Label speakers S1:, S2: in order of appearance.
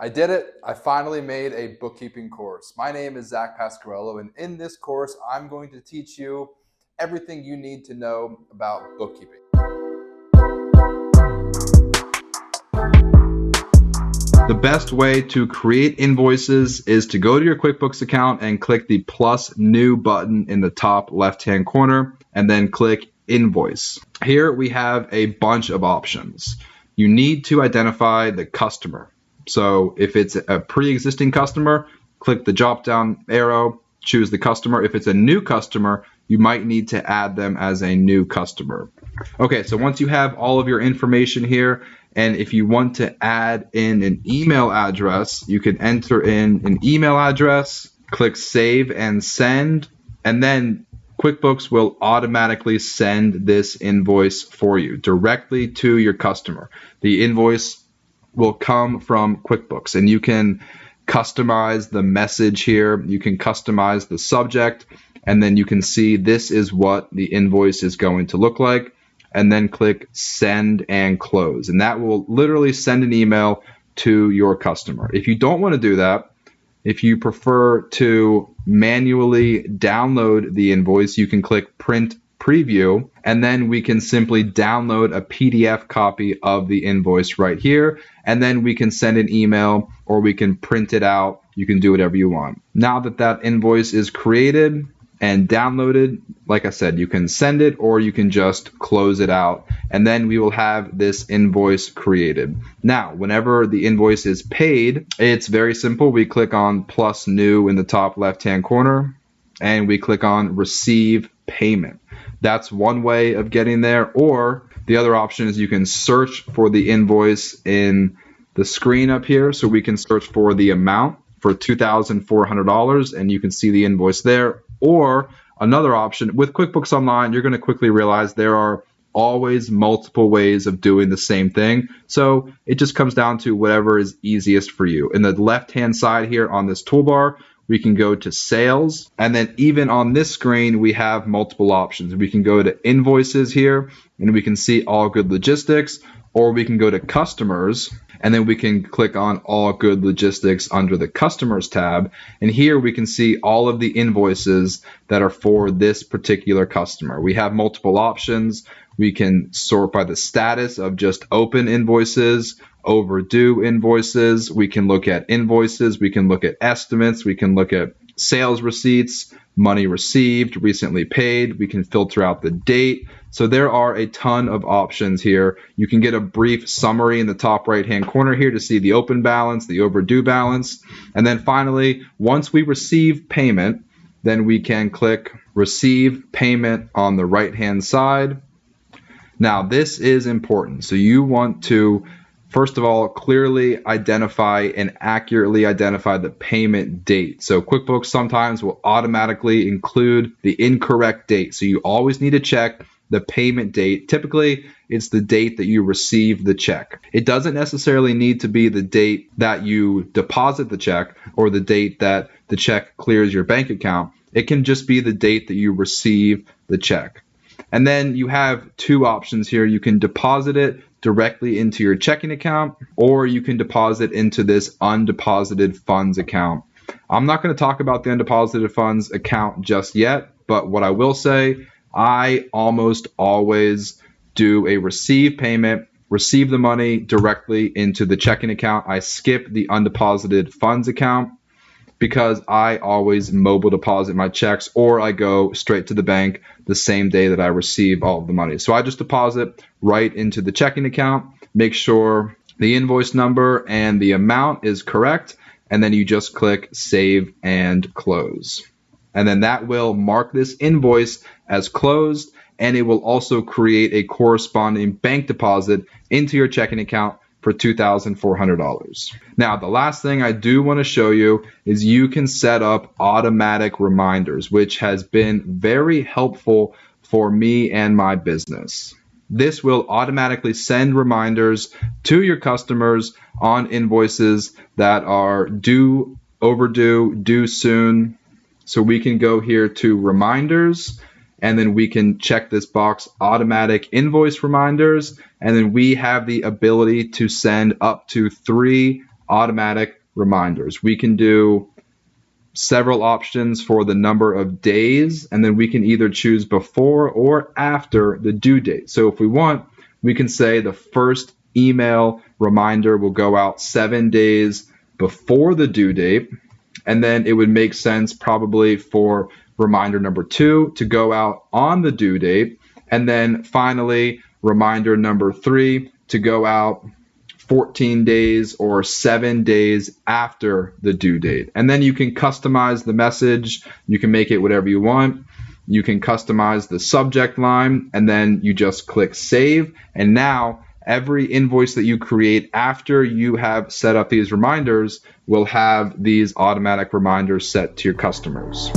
S1: I did it. I finally made a bookkeeping course. My name is Zach Pasquarello, and in this course, I'm going to teach you everything you need to know about bookkeeping.
S2: The best way to create invoices is to go to your QuickBooks account and click the plus new button in the top left-hand corner, and then click Invoice. Here we have a bunch of options. You need to identify the customer. So if it's a pre-existing customer, click the drop-down arrow, choose the customer. If it's a new customer, you might need to add them as a new customer. Okay, so once you have all of your information here, and if you want to add in an email address, you can enter in an email address, click Save and Send, and then QuickBooks will automatically send this invoice for you directly to your customer. The invoice will come from QuickBooks, and you can customize the message here. You can customize the subject, and then you can see this is what the invoice is going to look like, and then click Send and Close, and that will literally send an email to your customer. If you don't want to do that, if you prefer to manually download the invoice, you can click Print Preview, and then we can simply download a PDF copy of the invoice right here, and then we can send an email or we can print it out. You can do whatever you want. Now that that invoice is created and downloaded, like I said, you can send it or you can just close it out, and then we will have this invoice created. Now, whenever the invoice is paid, it's very simple. We click on plus new in the top left-hand corner, and we click on receive payment. That's one way of getting there, or the other option is you can search for the invoice in the screen up here. So we can search for the amount for $2,400, and you can see the invoice there. Or another option, with QuickBooks Online, you're going to quickly realize there are always multiple ways of doing the same thing. So it just comes down to whatever is easiest for you. In the left-hand side here on this toolbar, we can go to sales, and then even on this screen, we have multiple options. We can go to invoices here, and we can see all good logistics, or we can go to customers, and then we can click on all good logistics under the customers tab. And here we can see all of the invoices that are for this particular customer. We have multiple options. We can sort by the status of just open invoices, overdue invoices. We can look at invoices. We can look at estimates. We can look at sales receipts, money received, recently paid. We can filter out the date. So there are a ton of options here. You can get a brief summary in the top right-hand corner here to see the open balance, the overdue balance. And then finally, once we receive payment, then we can click receive payment on the right-hand side. Now, this is important. So you want to, first of all, clearly identify and accurately identify the payment date. So QuickBooks sometimes will automatically include the incorrect date. So you always need to check the payment date. Typically, it's the date that you receive the check. It doesn't necessarily need to be the date that you deposit the check or the date that the check clears your bank account. It can just be the date that you receive the check. And then you have two options here. You can deposit it directly into your checking account, or you can deposit into this undeposited funds account. I'm not going to talk about the undeposited funds account just yet, but what I will say, I almost always do a receive payment, receive the money directly into the checking account. I skip the undeposited funds account because I always mobile deposit my checks, or I go straight to the bank the same day that I receive all of the money. So I just deposit right into the checking account, make sure the invoice number and the amount is correct, and then you just click Save and Close. And then that will mark this invoice as closed, and it will also create a corresponding bank deposit into your checking account for $2,400. Now, the last thing I do want to show you is you can set up automatic reminders, which has been very helpful for me and my business. This will automatically send reminders to your customers on invoices that are due, overdue, due soon. So we can go here to reminders, and then we can check this box, automatic invoice reminders, and then we have the ability to send up to 3 automatic reminders. We can do several options for the number of days, and then we can either choose before or after the due date. So if we want, we can say the first email reminder will go out 7 days before the due date, and then it would make sense probably for reminder number 2 to go out on the due date, and then finally reminder number 3 to go out 14 days or 7 days after the due date. And then you can customize the message. You can make it whatever you want. You can customize the subject line, and then you just click save. And now every invoice that you create after you have set up these reminders will have these automatic reminders set to your customers.